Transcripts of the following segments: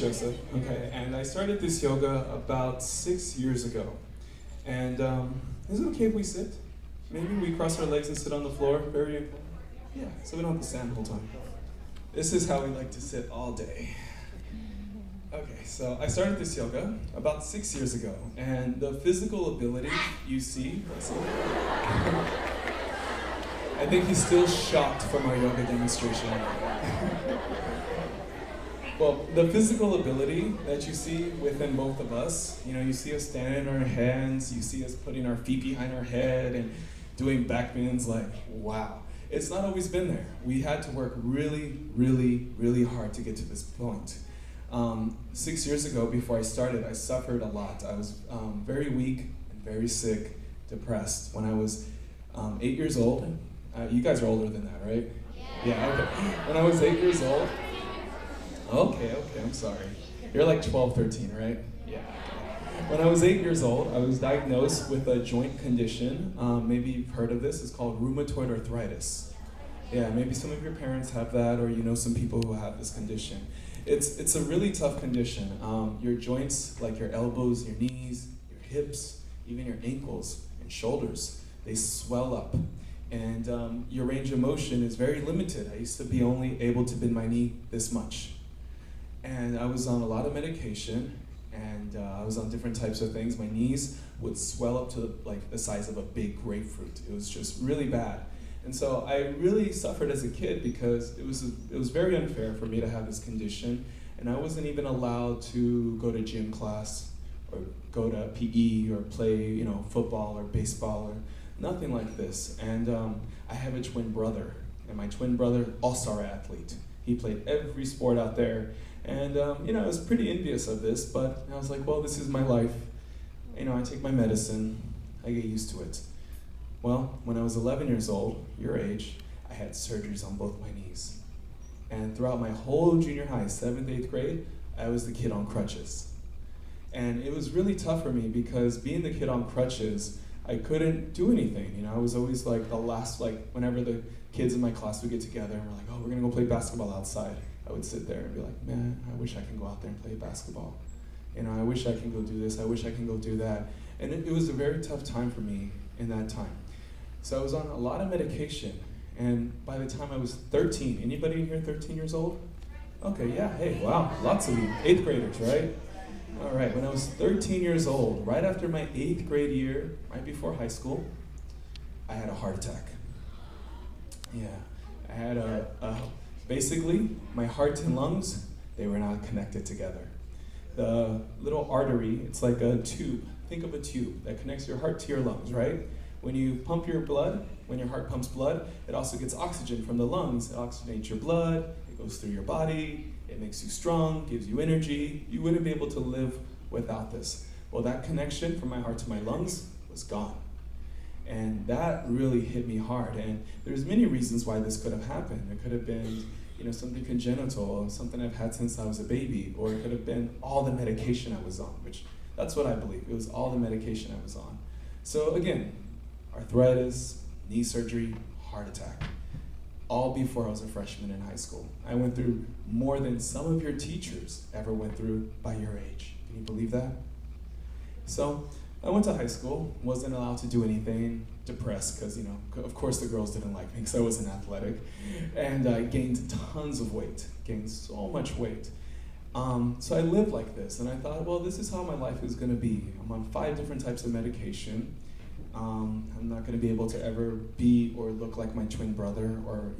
Joseph. Okay, and I started this yoga about 6 years ago. And is it okay if we sit? Maybe we cross our legs and sit on the floor. Very important. Yeah, so we don't have to stand the whole time. This is how we like to sit all day. Okay, so I started this yoga about 6 years ago, and the physical ability you see, I think he's still shocked from our yoga demonstration. Well, the physical ability that you see within both of us, you see us standing on our hands, you see us putting our feet behind our head and doing back bends, like, wow. It's not always been there. We had to work really, really, really hard to get to this point. 6 years ago, before I started, I suffered a lot. I was very weak and very sick, depressed. When I was 8 years old, you guys are older than that, right? Yeah, okay. When I was 8 years old, okay, I'm sorry. You're like 12, 13, right? Yeah. When I was 8 years old, I was diagnosed with a joint condition. Maybe you've heard of this. It's called rheumatoid arthritis. Yeah, maybe some of your parents have that, or you know some people who have this condition. It's a really tough condition. Your joints, like your elbows, your knees, your hips, even your ankles and shoulders, they swell up. And your range of motion is very limited. I used to be only able to bend my knee this much. And I was on a lot of medication, and I was on different types of things. My knees would swell up to like the size of a big grapefruit. It was just really bad. And so I really suffered as a kid because it was very unfair for me to have this condition, and I wasn't even allowed to go to gym class or go to PE or play, football or baseball or nothing like this. And I have a twin brother, and my twin brother, all-star athlete. He played every sport out there. And I was pretty envious of this, but I was like, well, this is my life. I take my medicine, I get used to it. Well, when I was 11 years old, your age, I had surgeries on both my knees. And throughout my whole junior high, 7th, 8th grade, I was the kid on crutches. And it was really tough for me because being the kid on crutches, I couldn't do anything. I was always like the last, whenever the kids in my class would get together and we're like, oh, we're gonna go play basketball outside. I would sit there and be like, man, I wish I can go out there and play basketball. I wish I can go do this, I wish I can go do that. And it was a very tough time for me in that time. So I was on a lot of medication, and by the time I was 13, anybody in here 13 years old? Okay, yeah, hey, wow, lots of you, 8th graders, right? All right, when I was 13 years old, right after my 8th grade year, right before high school, I had a heart attack. Yeah, I had basically, my heart and lungs, they were not connected together. The little artery, it's like a tube. Think of a tube that connects your heart to your lungs, right? When you pump your blood, when your heart pumps blood, it also gets oxygen from the lungs. It oxygenates your blood, it goes through your body, it makes you strong, gives you energy. You wouldn't be able to live without this. Well, that connection from my heart to my lungs was gone. And that really hit me hard. And there's many reasons why this could have happened. It could have been, something congenital, something I've had since I was a baby, or it could have been all the medication I was on, which that's what I believe. It was all the medication I was on. So again, arthritis, knee surgery, heart attack, all before I was a freshman in high school. I went through more than some of your teachers ever went through by your age. Can you believe that? So I went to high school, wasn't allowed to do anything, depressed because, of course the girls didn't like me because I wasn't athletic. And I gained tons of weight, gained so much weight. So I lived like this, and I thought, well, this is how my life is gonna be. I'm on 5 different types of medication. I'm not gonna be able to ever be or look like my twin brother or,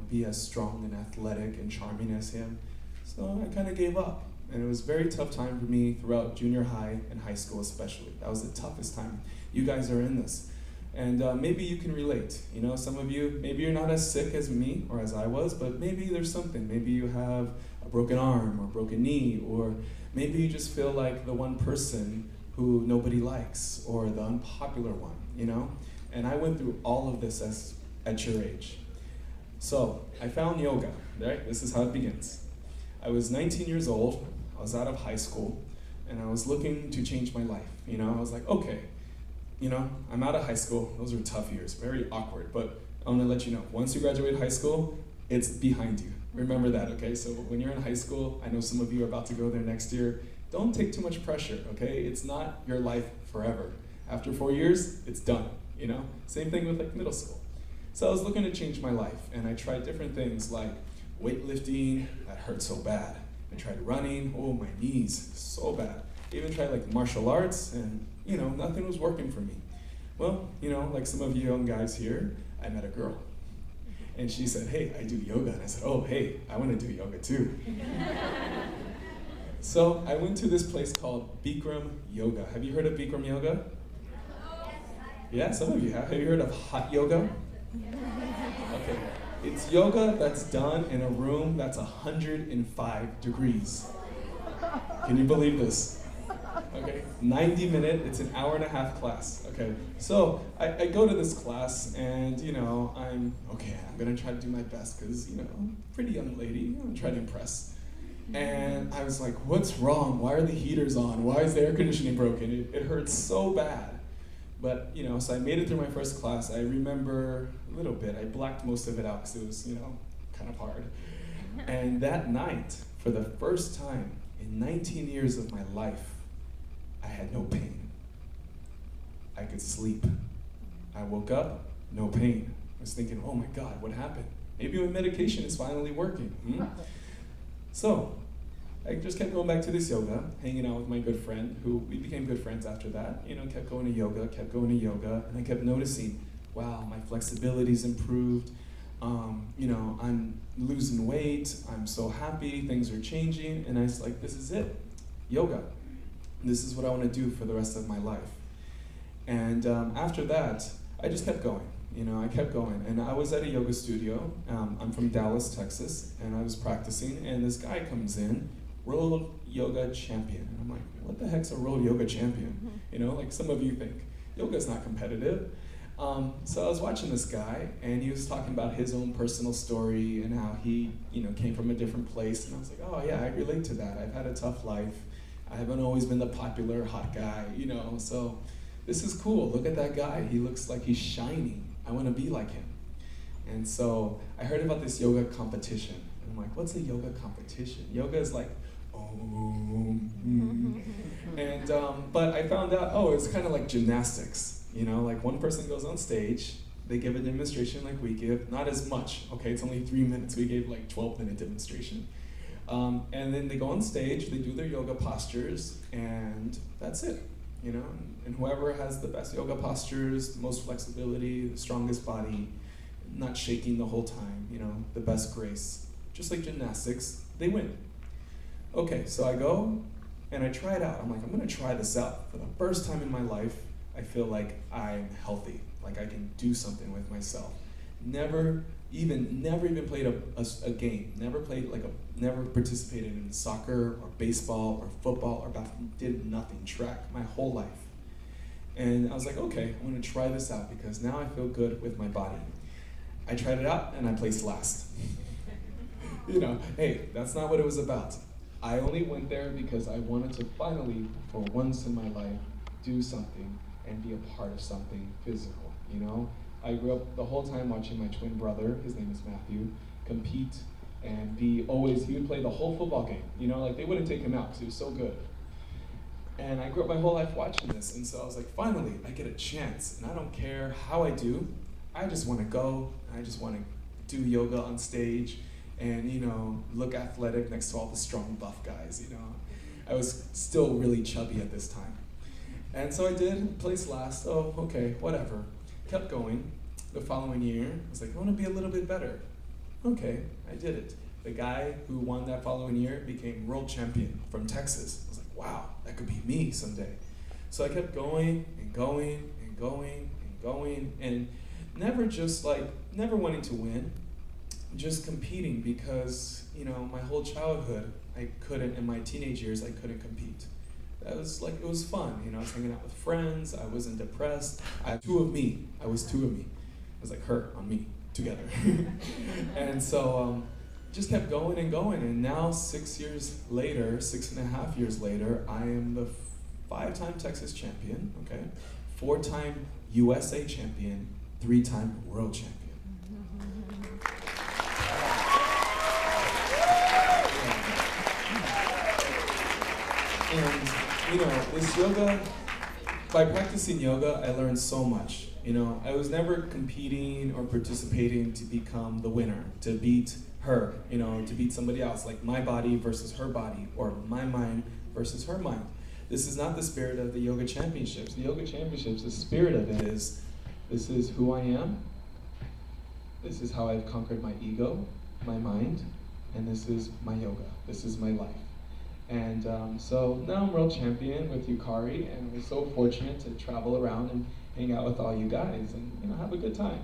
be as strong and athletic and charming as him. So I kind of gave up. And it was a very tough time for me throughout junior high and high school especially. That was the toughest time. You guys are in this. And maybe you can relate. Some of you, maybe you're not as sick as me or as I was, but maybe there's something. Maybe you have a broken arm or broken knee, or maybe you just feel like the one person who nobody likes, or the unpopular one, And I went through all of this at your age. So I found yoga, right? This is how it begins. I was 19 years old, I was out of high school, and I was looking to change my life. I was like, okay, I'm out of high school. Those were tough years, very awkward, but I'm gonna let you know, once you graduate high school, It's behind you. Remember that, okay? So when you're in high school, I know some of you are about to go there next year, don't take too much pressure, okay? It's not your life forever. After 4 years, it's done, you know? Same thing with like middle school. So I was looking to change my life, and I tried different things like weightlifting, that hurt so bad. I tried running, oh, my knees, so bad. I even tried like martial arts, and you know, nothing was working for me. Well, you know, like some of you young guys here, I met a girl. And she said, hey, I do yoga. And I said, oh, hey, I want to do yoga too. So I went to this place called Bikram Yoga. Have you heard of Bikram Yoga? Yeah, some of you have. Have you heard of hot yoga? Okay. It's yoga that's done in a room that's 105 degrees. Can you believe this? Okay, 90-minute, it's an hour-and-a-half class. Okay, so I go to this class, and you know, I'm gonna try to do my best because you know, I'm a pretty young lady. I'm trying to impress. And I was like, what's wrong? Why are the heaters on? Why is the air conditioning broken? It hurts so bad. But you know, so I made it through my first class. I remember a little bit. I blacked most of it out because it was, you know, kind of hard. And that night, for the first time in 19 years of my life, I had no pain. I could sleep. I woke up, no pain. I was thinking, oh my God, what happened? Maybe my medication is finally working. So I just kept going back to this yoga, hanging out with my good friend, who we became good friends after that. You know, kept going to yoga, and I kept noticing, wow, my flexibility's improved. You know, I'm losing weight. I'm so happy. Things are changing, and I was like, this is it, yoga. This is what I want to do for the rest of my life. And after that, I just kept going. You know, I kept going. And I was at a yoga studio. I'm from Dallas, Texas, and I was practicing, and this guy comes in, world yoga champion. And I'm like, what the heck's a world yoga champion? You know, like some of you think, yoga's not competitive. So I was watching this guy, and he was talking about his own personal story and how he, you know, came from a different place. And I was like, oh yeah, I relate to that. I've had a tough life. I haven't always been the popular hot guy, you know, so this is cool. Look at that guy. He looks like he's shining. I want to be like him. And so I heard about this yoga competition. And I'm like, what's a yoga competition? Yoga is like, and but I found out, oh, it's kind of like gymnastics. You know, like one person goes on stage, they give a demonstration like we give, not as much, okay, it's only 3 minutes. We gave like 12-minute demonstration. And then they go on stage, they do their yoga postures, and that's it, you know? And whoever has the best yoga postures, the most flexibility, the strongest body, not shaking the whole time, you know, the best grace, just like gymnastics, they win. Okay, so I go and I try it out. I'm like, I'm gonna try this out. For the first time in my life, I feel like I'm healthy, like I can do something with myself. Never even played a game, never participated in soccer or baseball or football or basketball, did nothing, track my whole life. And I was like, okay, I'm gonna try this out because now I feel good with my body. I tried it out and I placed last. You know, hey, that's not what it was about. I only went there because I wanted to finally, for once in my life, do something and be a part of something physical, you know? I grew up the whole time watching my twin brother, his name is Matthew, compete and he would play the whole football game. You know, like they wouldn't take him out because he was so good. And I grew up my whole life watching this, and so I was like, finally, I get a chance, and I don't care how I do, I just want to go, I just want to do yoga on stage, and you know, look athletic next to all the strong buff guys, you know. I was still really chubby at this time. And so I did, placed last, oh, okay, whatever. Kept going. The following year, I was like, I want to be a little bit better. Okay, I did it. The guy who won that following year became world champion from Texas. I was like, wow, that could be me someday. So I kept going and going and going and going, and never wanting to win, just competing because, you know, my whole childhood, I couldn't, in my teenage years, I couldn't compete. It was fun, you know, I was hanging out with friends, I wasn't depressed. I was two of me. I was like her on me, together. And so, just kept going and going, and now 6.5 years later, I am the 5-time Texas champion, okay? 4-time USA champion, 3-time world champion. you know, this yoga, by practicing yoga, I learned so much. You know, I was never competing or participating to become the winner, to beat her, you know, to beat somebody else, like my body versus her body, or my mind versus her mind. This is not the spirit of the yoga championships. The yoga championships, the spirit of it is, this is who I am, this is how I've conquered my ego, my mind, and this is my yoga, this is my life. And so now I'm world champion with Yukari, and we're so fortunate to travel around and hang out with all you guys and, you know, have a good time.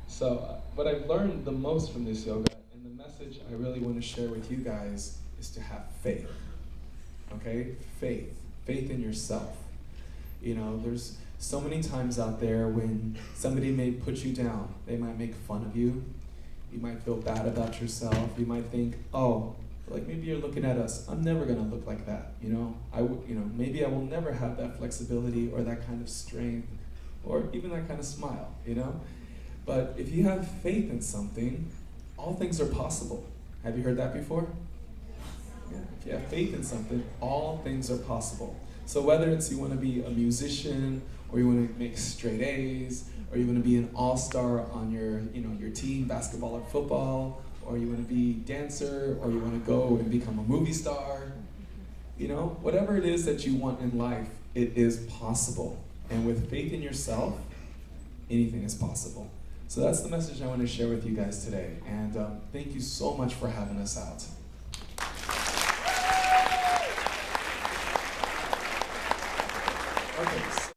So what I've learned the most from this yoga, and the message I really want to share with you guys, is to have faith. Okay? Faith. Faith in yourself. You know, there's so many times out there when somebody may put you down. They might make fun of you. You might feel bad about yourself. You might think, oh, like maybe you're looking at us, I'm never gonna look like that, you know? Maybe I will never have that flexibility or that kind of strength or even that kind of smile, you know? But if you have faith in something, all things are possible. Have you heard that before? Yeah. If you have faith in something, all things are possible. So whether it's you wanna be a musician, or you wanna make straight A's, or you wanna be an all-star on your team, basketball or football, or you want to be a dancer, or you want to go and become a movie star, you know, whatever it is that you want in life, it is possible. And with faith in yourself, anything is possible. So that's the message I want to share with you guys today. And thank you so much for having us out. Okay.